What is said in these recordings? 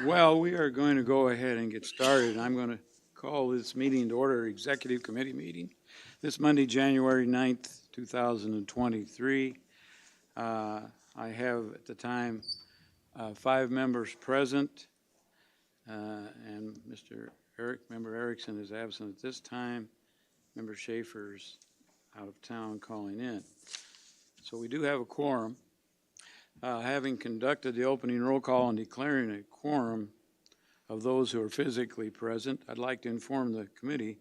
Well, we are going to go ahead and get started. I'm going to call this meeting to order, Executive Committee meeting, this Monday, January 9th, 2023. I have at the time 5 members present, and Member Erickson is absent at this time. Member Schaefer's out of town calling in. So we do have a quorum. Having conducted the opening roll call and declaring a quorum of those who are physically present, I'd like to inform the committee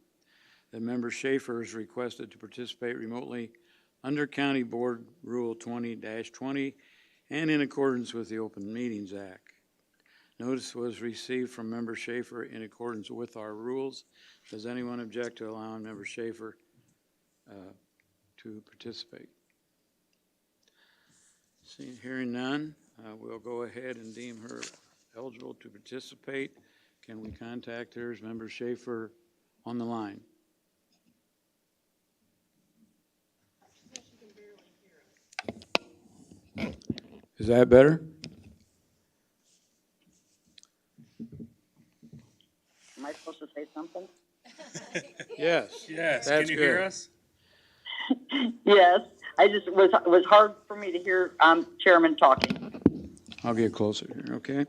that Member Schaefer is requested to participate remotely under County Board Rule 20-20 and in accordance with the Open Meetings Act. Notice was received from Member Schaefer in accordance with our rules. Does anyone object to allowing Member Schaefer to participate? Hearing none, we'll go ahead and deem her eligible to participate. Can we contact her? Is Member Schaefer on the line? Is that better? Am I supposed to say something? Yes. Yes, That's can you good. hear us? Yes, I just was hard for me to hear Chairman talking. I'll get closer here, okay?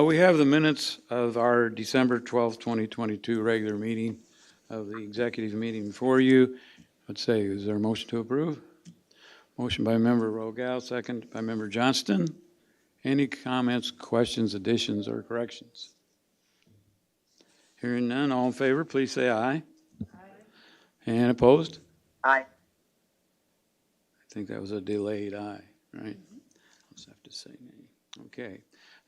We have the minutes of our December 12th, 2022 regular meeting of the executive meeting for you. Let's say, is there a motion to approve? Motion by Member Rogal, second by Member Johnston. Any comments, questions, additions, or corrections? Hearing none, all in favor, please say aye. Aye. And opposed? Aye. I think that was a delayed aye, right? I'll just have to say nay. Okay.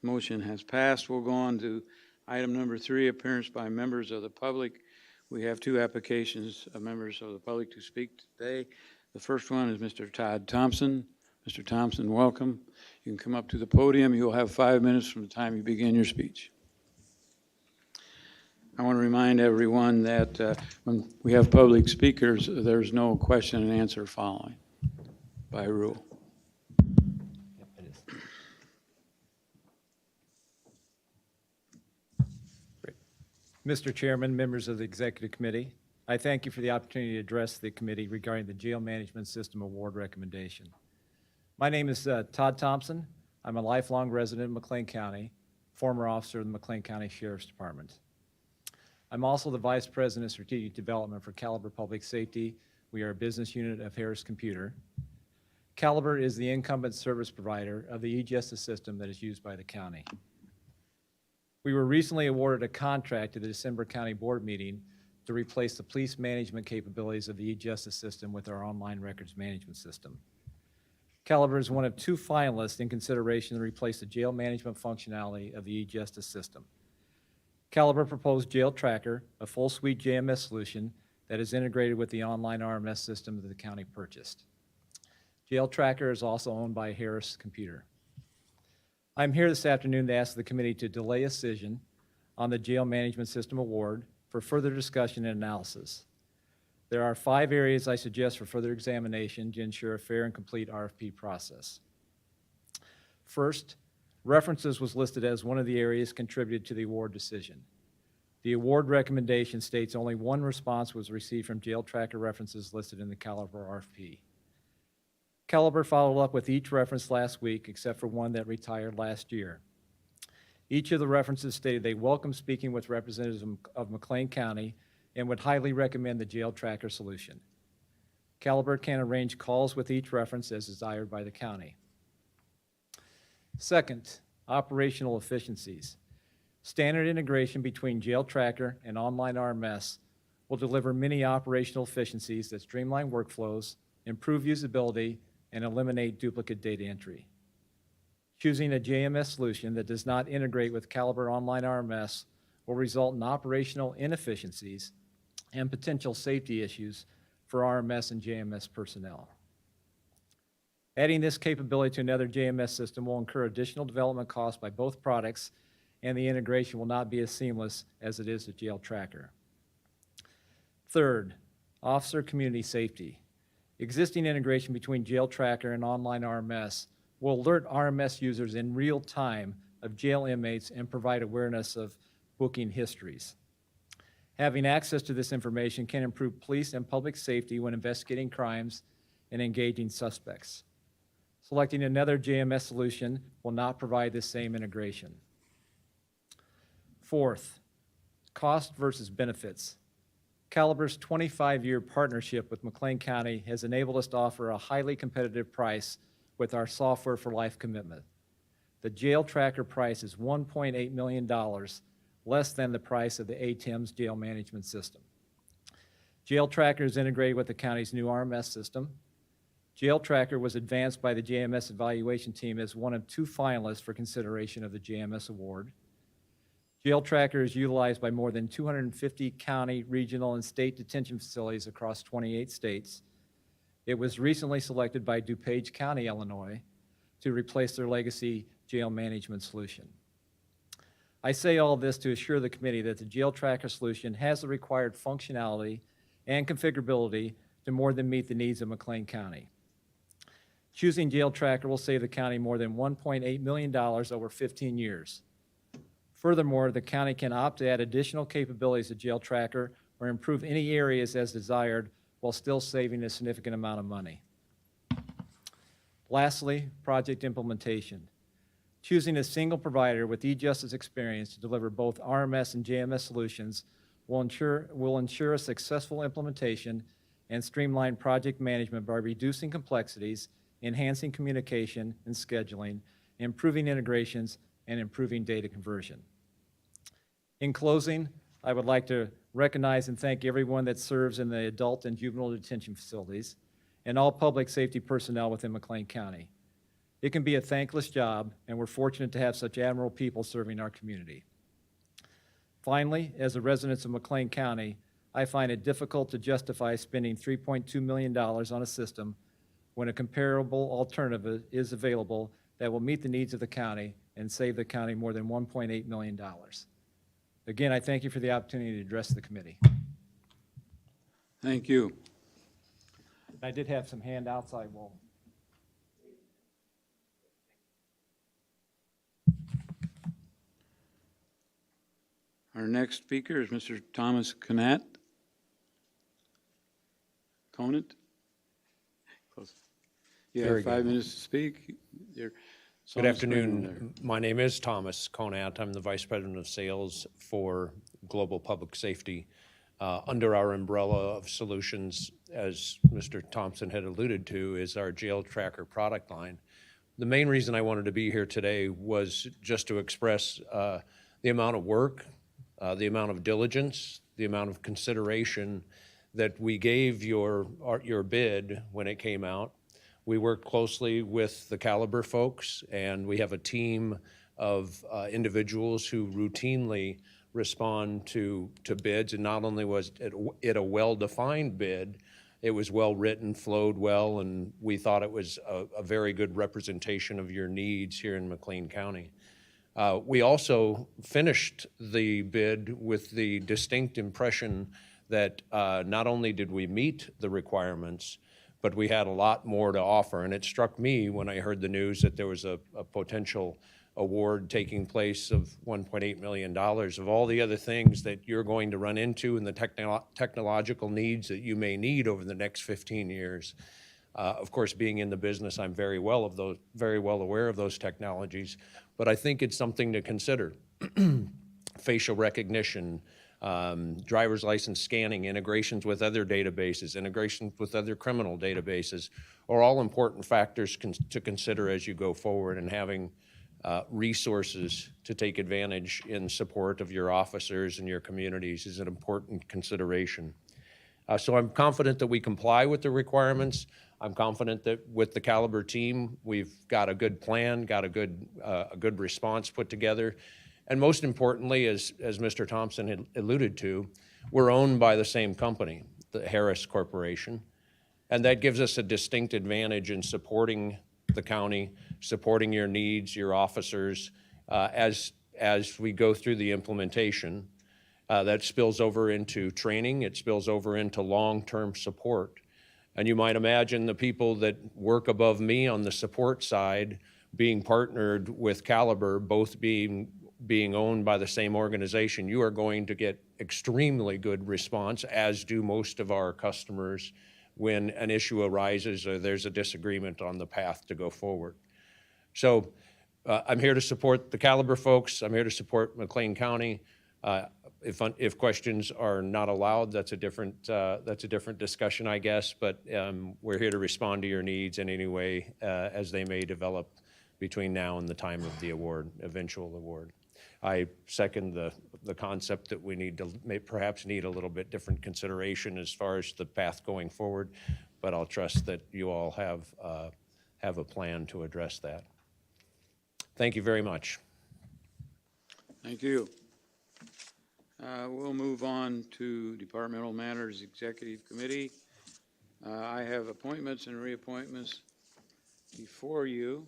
Motion has passed. We'll go on to item number 3, appearance by members of the public. We have 2 applications of members of the public to speak today. The first one is Mr. Todd Thompson. Mr. Thompson, welcome. You can come up to the podium. You'll have 5 minutes from the time you begin your speech. I want to remind everyone that when we have public speakers, there's no question and answer following by rule. Mr. Chairman, members of the Executive Committee, I thank you for the opportunity to address the committee regarding the Jail Management System Award recommendation. My name is Todd Thompson. I'm a lifelong resident of McLean County, former officer of the McLean County Sheriff's Department. I'm also the Vice President of Strategic Development for Caliber Public Safety. We are a business unit of Harris Computer. Caliber is the incumbent service provider of the e-justice system that is used by the county. We were recently awarded a contract at the December County Board meeting to replace the police management capabilities of the e-justice system with our online records management system. Caliber is one of 2 finalists in consideration to replace the jail management functionality of the e-justice system. Caliber proposed Jail Tracker, a full suite JMS solution that is integrated with the online RMS system that the county purchased. Jail Tracker is also owned by Harris Computer. I'm here this afternoon to ask the committee to delay a decision on the Jail Management System Award for further discussion and analysis. There are 5 areas I suggest for further examination to ensure a fair and complete RFP process. First, references was listed as one of the areas contributed to the award decision. The award recommendation states only 1 response was received from Jail Tracker references listed in the Caliber RFP. Caliber followed up with each reference last week except for one that retired last year. Each of the references stated they welcome speaking with representatives of McLean County and would highly recommend the Jail Tracker solution. Caliber can arrange calls with each reference as desired by the county. Second, operational efficiencies. Standard integration between Jail Tracker and online RMS will deliver many operational efficiencies that streamline workflows, improve usability, and eliminate duplicate data entry. Choosing a JMS solution that does not integrate with Caliber Online RMS will result in operational inefficiencies and potential safety issues for RMS and JMS personnel. Adding this capability to another JMS system will incur additional development costs by both products, and the integration will not be as seamless as it is with Jail Tracker. Third, officer community safety. Existing integration between Jail Tracker and online RMS will alert RMS users in real time of jail inmates and provide awareness of booking histories. Having access to this information can improve police and public safety when investigating crimes and engaging suspects. Selecting another JMS solution will not provide the same integration. Fourth, cost versus benefits. Caliber's 25-year partnership with McLean County has enabled us to offer a highly competitive price with our software for life commitment. The Jail Tracker price is $1.8 million, less than the price of the ATEMS jail management system. Jail Tracker is integrated with the county's new RMS system. Jail Tracker was advanced by the JMS evaluation team as one of 2 finalists for consideration of the JMS award. Jail Tracker is utilized by more than 250 county, regional, and state detention facilities across 28 states. It was recently selected by DuPage County, Illinois, to replace their legacy jail management solution. I say all this to assure the committee that the Jail Tracker solution has the required functionality and configurability to more than meet the needs of McLean County. Choosing Jail Tracker will save the county more than $1.8 million over 15 years. Furthermore, the county can opt to add additional capabilities to Jail Tracker or improve any areas as desired while still saving a significant amount of money. Lastly, project implementation. Choosing a single provider with e-justice experience to deliver both RMS and JMS solutions will ensure a successful implementation and streamline project management by reducing complexities, enhancing communication and scheduling, improving integrations, and improving data conversion. In closing, I would like to recognize and thank everyone that serves in the adult and juvenile detention facilities and all public safety personnel within McLean County. It can be a thankless job, and we're fortunate to have such admirable people serving our community. Finally, as a resident of McLean County, I find it difficult to justify spending $3.2 million on a system when a comparable alternative is available that will meet the needs of the county and save the county more than $1.8 million. Again, I thank you for the opportunity to address the committee. Thank you. I did have some handouts I will. Our next speaker is Mr. Thomas Conant. Conant? Close. You have Very 5 good. minutes to speak. You're Good on the screen afternoon. My name is Thomas Conant. I'm the Vice President of Sales for Global Public Safety. Under our umbrella of solutions, as Mr. Thompson had alluded to, is our Jail Tracker product line. The main reason I wanted to be here today was just to express the amount of work, the amount of diligence, the amount of consideration that we gave your bid when it came out. We worked closely with the Caliber folks, and we have a team of individuals who routinely respond to bids. And not only was it a well-defined bid, it was well-written, flowed well, and we thought it was a very good representation of your needs here in McLean County. We also finished the bid with the distinct impression that not only did we meet the requirements, but we had a lot more to offer. And it struck me when I heard the news that there was a potential award taking place of $1.8 million of all the other things that you're going to run into and the technological needs that you may need over the next 15 years. Of course, being in the business, I'm very well aware of those technologies, but I think it's something to consider. Facial recognition, driver's license scanning, integrations with other databases, integrations with other criminal databases are all important factors to consider as you go forward, and having resources to take advantage in support of your officers and your communities is an important consideration. So I'm confident that we comply with the requirements. I'm confident that with the Caliber team, we've got a good plan, got a good response put together. And most importantly, as Mr. Thompson had alluded to, we're owned by the same company, the Harris Corporation. And that gives us a distinct advantage in supporting the county, supporting your needs, your officers, as we go through the implementation. That spills over into training, it spills over into long-term support. And you might imagine the people that work above me on the support side being partnered with Caliber, both being owned by the same organization, you are going to get extremely good response, as do most of our customers, when an issue arises or there's a disagreement on the path to go forward. So I'm here to support the Caliber folks. I'm here to support McLean County. If questions are not allowed, that's a different discussion, I guess. But we're here to respond to your needs in any way as they may develop between now and the time of the eventual award. I second the concept that we perhaps need a little bit different consideration as far as the path going forward, but I'll trust that you all have a plan to address that. Thank you very much. Thank you. We'll move on to Departmental Matters Executive Committee. I have appointments and reappointments before you,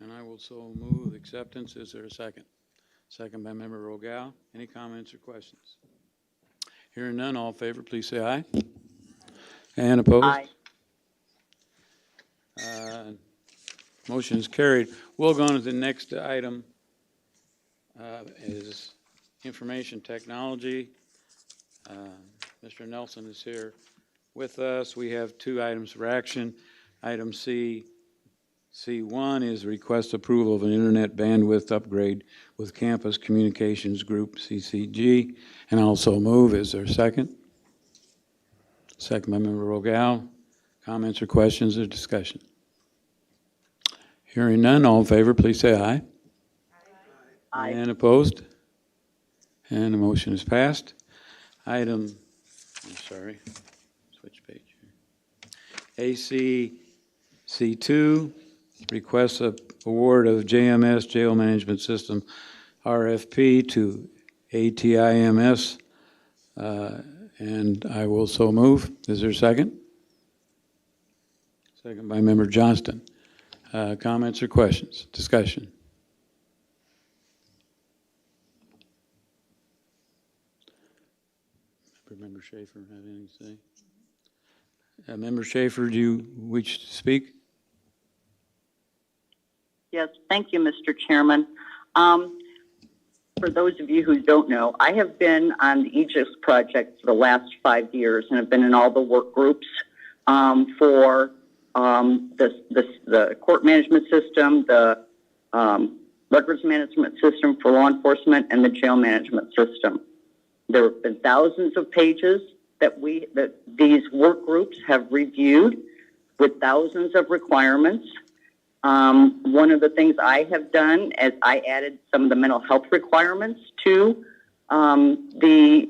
and I will so move acceptance. Is there a second? Second by Member Rogal. Any comments or questions? Hearing none, all in favor, please say aye. And opposed? Aye. Motion is carried. We'll go on to the next item, is information technology. Mr. Nelson is here with us. We have two items for action. Item C1 is request approval of an internet bandwidth upgrade with Campus Communications Group, CCG, and also move. Is there a second? Second by Member Rogal. Comments or questions or discussion? Hearing none, all in favor, please say aye. Aye. And opposed? And the motion is passed. Switch page here. ACC2, requests of award of JMS, Jail Management System, RFP to ATIMS, and I will so move. Is there a second? Second by Member Johnston. Comments or questions? Discussion? Member Schaefer have anything to say? Member Schaefer, do you wish to speak? Yes, thank you, Mr. Chairman. For those of you who don't know, I have been on the Aegis project for the last 5 years and have been in all the work groups for the court management system, the records management system for law enforcement, and the jail management system. There have been thousands of pages that these work groups have reviewed with thousands of requirements. One of the things I have done is I added some of the mental health requirements to the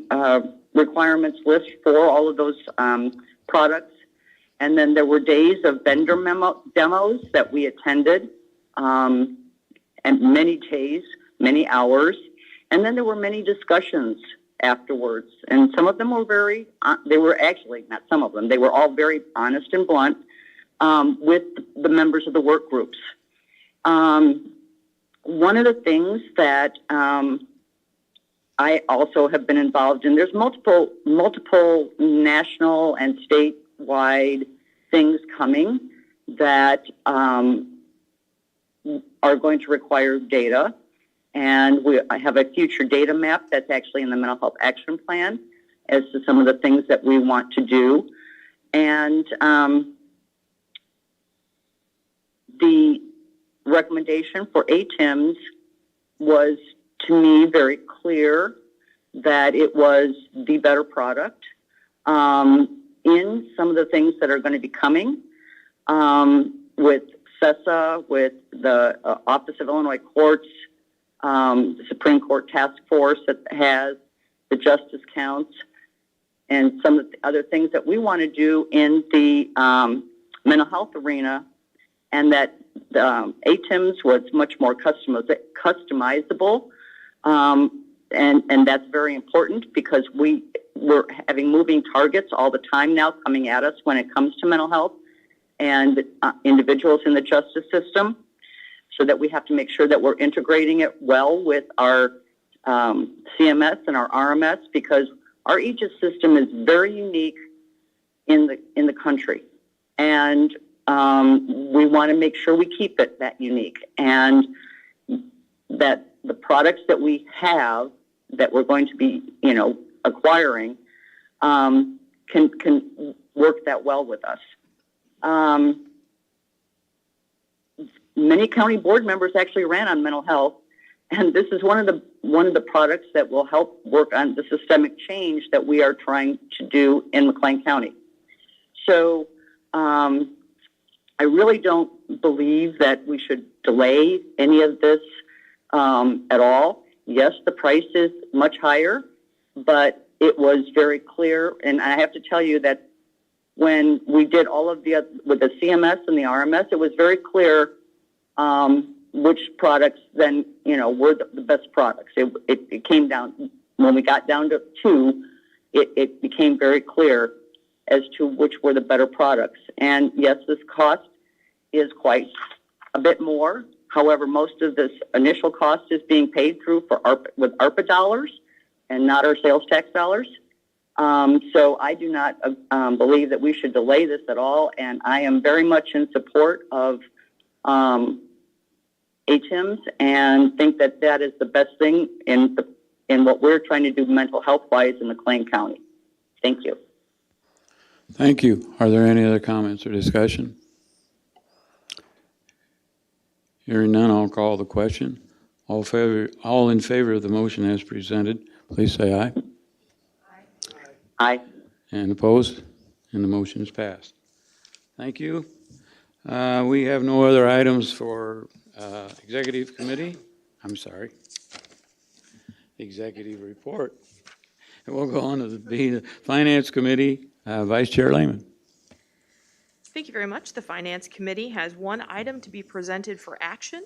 requirements list for all of those products. And then there were days of vendor demos that we attended, and many days, many hours. And then there were many discussions afterwards. And some of them were they were actually, not some of them, they were all very honest and blunt with the members of the work groups. One of the things that I also have been involved in, there's multiple national and statewide things coming that are going to require data. And I have a future data map that's actually in the Mental Health Action Plan as to some of the things that we want to do. And the recommendation for ATIMS was, to me, very clear that it was the better product in some of the things that are going to be coming with CESA, with the Office of Illinois Courts, the Supreme Court Task Force that has the Justice Counts, and some of the other things that we want to do in the mental health arena, and that ATIMS was much more customizable, and that's very important because we're having moving targets all the time now coming at us when it comes to mental health and individuals in the justice system, so that we have to make sure that we're integrating it well with our CMS and our RMS, because our Aegis system is very unique in the country. And we want to make sure we keep it that unique, and that the products that we have that we're going to be, acquiring, can work that well with us. Many county board members actually ran on mental health, and this is one of the products that will help work on the systemic change that we are trying to do in McLean County. So I really don't believe that we should delay any of this at all. Yes, the price is much higher, but it was very clear, and I have to tell you that when we did all of with the CMS and the RMS, it was very clear which products then, were the best products. It came down, when we got down to two, it became very clear as to which were the better products. And yes, this cost is quite a bit more. However, most of this initial cost is being paid through with ARPA dollars and not our sales tax dollars. So I do not believe that we should delay this at all, and I am very much in support of ATIMS, and think that that is the best thing in what we're trying to do mental health-wise in McLean County. Thank you. Thank you. Are there any other comments or discussion? Hearing none, I'll call the question. All in favor of the motion as presented, please say aye. Aye. And opposed? And the motion is passed. Thank you. We have no other items for executive committee. I'm sorry. Executive report. And we'll go on to the Finance Committee. Vice Chair Lehman. Thank you very much. The Finance Committee has one item to be presented for action.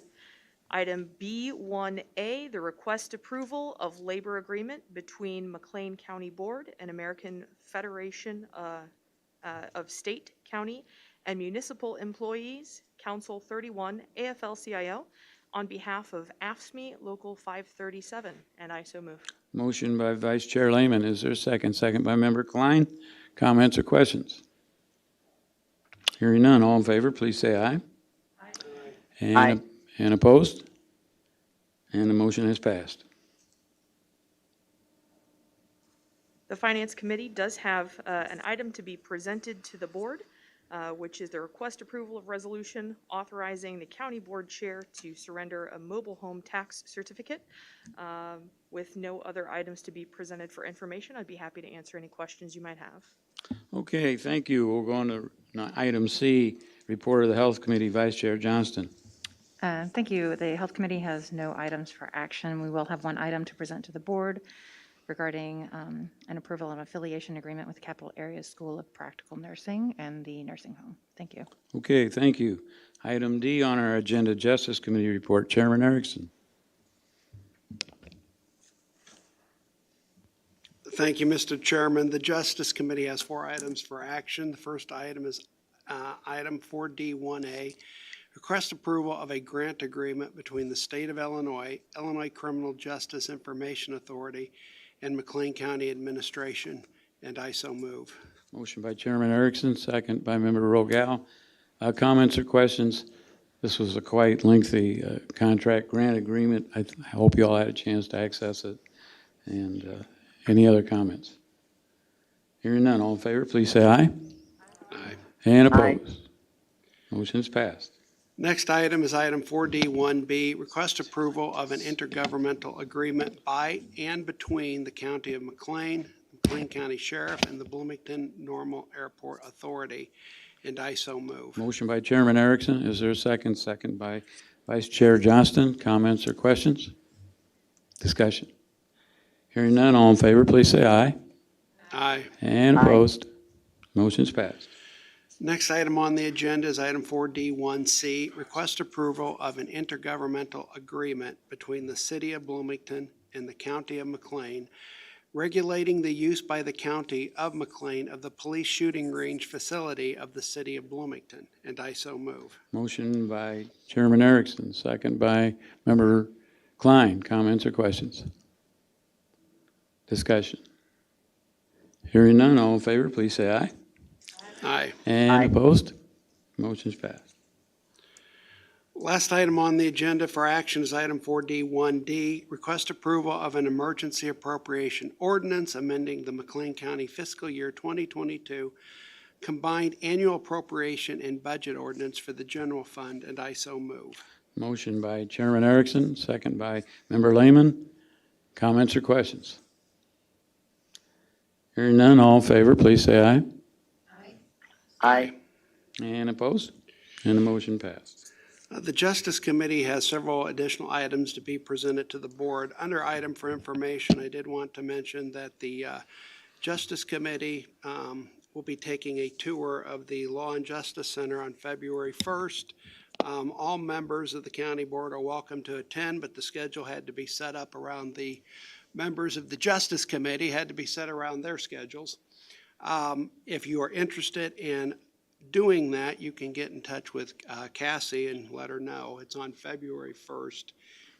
Item B1A, the request approval of labor agreement between McLean County Board and American Federation of State, County, and Municipal Employees, Council 31, AFL-CIO, on behalf of AFSCME Local 537, and I so move. Motion by Vice Chair Lehman. Is there a second? Second by Member Klein. Comments or questions? Hearing none, all in favor, please say aye. Aye. Aye. And opposed? And the motion has passed. The Finance Committee does have an item to be presented to the board, which is the request approval of resolution authorizing the county board chair to surrender a mobile home tax certificate. With no other items to be presented for information, I'd be happy to answer any questions you might have. Okay, thank you. We'll go on to item C, report of the Health Committee, Vice Chair Johnston. Thank you. The Health Committee has no items for action. We will have one item to present to the board regarding an approval of affiliation agreement with Capital Areas School of Practical Nursing and the nursing home. Thank you. Okay, thank you. Item D on our agenda, Justice Committee report, Chairman Erickson. Thank you, Mr. Chairman. The Justice Committee has 4 items for action. The first item is item 4D1A, request approval of a grant agreement between the State of Illinois, Illinois Criminal Justice Information Authority, and McLean County Administration, and I so move. Motion by Chairman Erickson, second by Member Rogal. Comments or questions? This was a quite lengthy contract grant agreement. I hope you all had a chance to access it. And any other comments? Hearing none, all in favor, please say aye. Aye. And Aye. opposed? Motion is passed. Next item is item 4D1B, request approval of an intergovernmental agreement by and between the County of McLean, McLean County Sheriff, and the Bloomington Normal Airport Authority, and I so move. Motion by Chairman Erickson. Is there a second? Second by Vice Chair Johnston. Comments or questions? Discussion. Hearing none, all in favor, please say aye. Aye. And Aye. opposed? Motion's passed. Next item on the agenda is item 4D1C, request approval of an intergovernmental agreement between the City of Bloomington and the County of McLean, regulating the use by the County of McLean of the police shooting range facility of the City of Bloomington, and I so move. Motion by Chairman Erickson, second by Member Klein. Comments or questions? Discussion. Hearing none, all in favor, please say aye. Aye. And Aye. opposed? Motion's passed. Last item on the agenda for action is item 4D1D, request approval of an emergency appropriation ordinance amending the McLean County fiscal year 2022 combined annual appropriation and budget ordinance for the general fund, and I so move. Motion by Chairman Erickson, second by Member Lehman. Comments or questions? Hearing none, all in favor, please say aye. Aye. And opposed? And the motion passed. The Justice Committee has several additional items to be presented to the board. Under item for information, I did want to mention that the Justice Committee will be taking a tour of the Law and Justice Center on February 1st. All members of the county board are welcome to attend, but the schedule had to be set up around the members of the Justice Committee, had to be set around their schedules. If you are interested in doing that, you can get in touch with Cassie and let her know. It's on February 1st,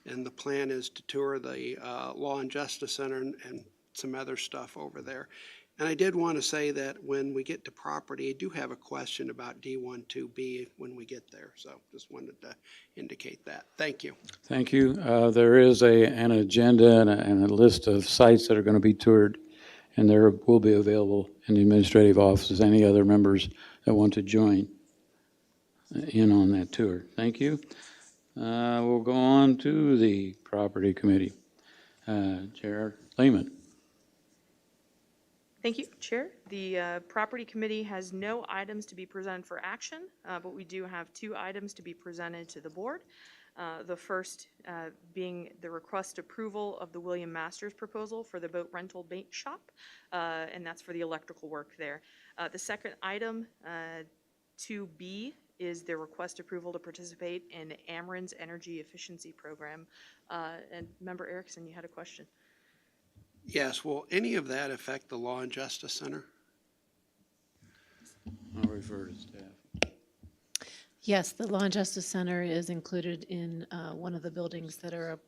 and the plan is to tour the Law and Justice Center and some other stuff over there. And I did want to say that when we get to property, I do have a question about D12B when we get there, so just wanted to indicate that. Thank you. Thank you. There is an agenda and a list of sites that are going to be toured, and there will be available in the administrative offices, any other members that want to join in on that tour. Thank you. We'll go on to the Property Committee. Chair Lehman. Thank you, Chair. The Property Committee has no items to be presented for action, but we do have 2 items to be presented to the board. The first being the request approval of the William Masters proposal for the boat rental bait shop, and that's for the electrical work there. The second item, 2B, is the request approval to participate in Ameren's energy efficiency program. And Member Erickson, you had a question. Yes, will any of that affect the Law and Justice Center? I'll refer to staff. Yes, the Law and Justice Center is included in one of the buildings that are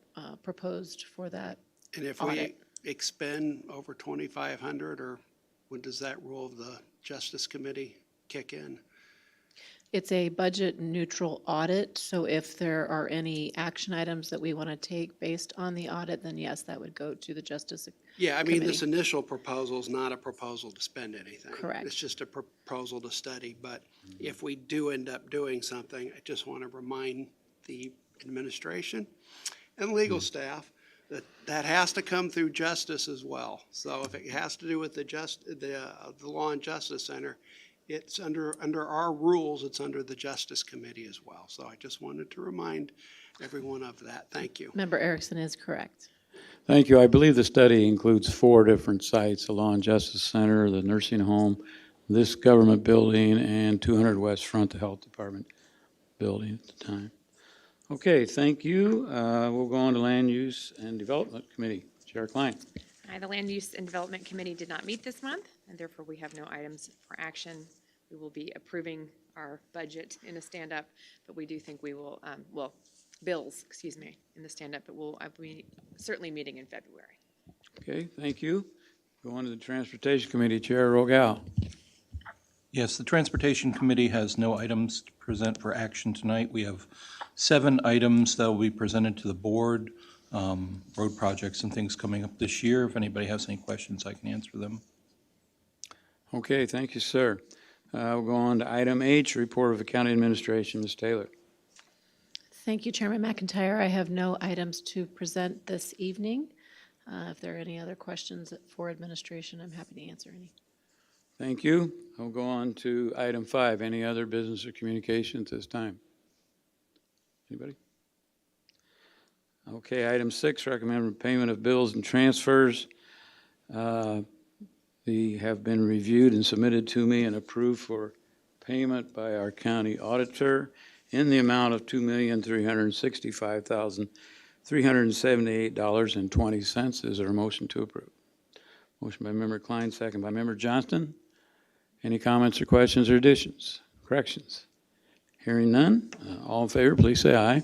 proposed for that. And if we Audit. expend over 2,500, or when does that rule of the Justice Committee kick in? It's a budget neutral audit, so if there are any action items that we want to take based on the audit, then yes, that would go to the Justice. Yeah, I mean, this Committee. initial proposal is not a proposal to spend anything. Correct. It's just a proposal to study, but if we do end up doing something, I just want to remind the administration and legal staff that that has to come through justice as well. So if it has to do with the Law and Justice Center, it's under our rules, it's under the Justice Committee as well. So I just wanted to remind everyone of that. Thank you. Member Erickson is correct. Thank you. I believe the study includes 4 different sites, the Law and Justice Center, the nursing home, this government building, and 200 West Front, the Health Department building at the time. Okay, thank you. We'll go on to Land Use and Development Committee. Chair Klein. The Land Use and Development Committee did not meet this month, and therefore we have no items for action. We will be approving our budget in a stand-up, but we do think we will, bills, in the stand-up, but we'll be certainly meeting in February. Okay, thank you. Go on to the Transportation Committee. Chair Rogal. Yes, the Transportation Committee has no items to present for action tonight. We have 7 items that will be presented to the board, road projects and things coming up this year. If anybody has any questions, I can answer them. Okay, thank you, sir. We'll go on to item H, report of the county administration. Ms. Taylor. Thank you, Chairman McIntyre. I have no items to present this evening. If there are any other questions for administration, I'm happy to answer any. Thank you. I'll go on to item 5. Any other business or communication at this time? Anybody? Okay, item 6, recommend payment of bills and transfers. They have been reviewed and submitted to me and approved for payment by our county auditor in the amount of $2,365,378.20. Is there a motion to approve? Motion by Member Klein, second by Member Johnston. Any comments or questions or additions, corrections? Hearing none, all in favor, please say aye.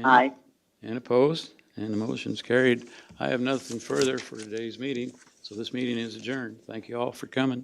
Aye. And opposed, and the motion's carried. I have nothing further for today's meeting, so this meeting is adjourned. Thank you all for coming.